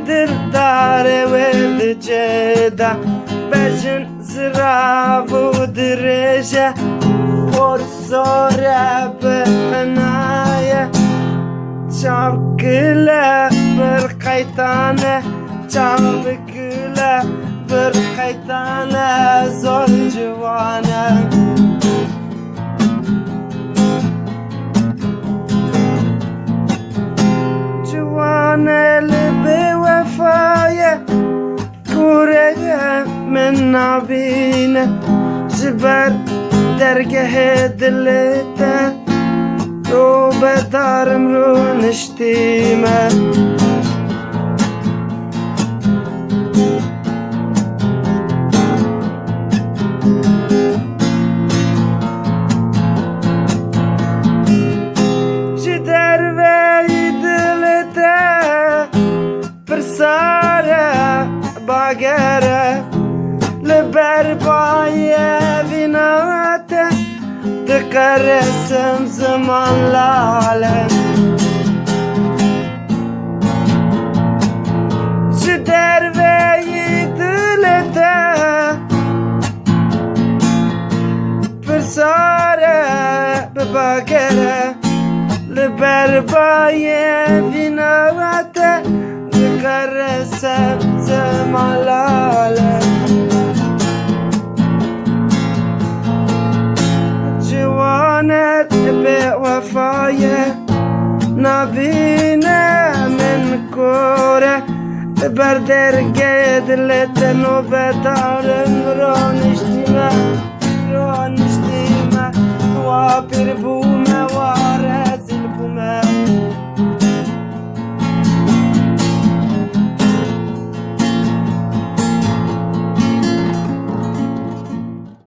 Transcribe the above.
دردار والجدا بجن زراب ودرجة والصورة بحناية شابكلة برقيتانة شابكلة برقيتانة زول جوانا جوانا اللي بوفاية كورية من نابينا جبر درجة دلته رو بدارم رو نشتیمه جدر وی دلته پرساره باگره لبر بایه بیناته تقرسم زمان لالم شدر وی دلته پرساره بباگره لبر بایه بیناته تقرسم زمان لالم جوانت بوفاية نبينا من كورة بردر قيد لتنو بدارم رونشتيما وابر بو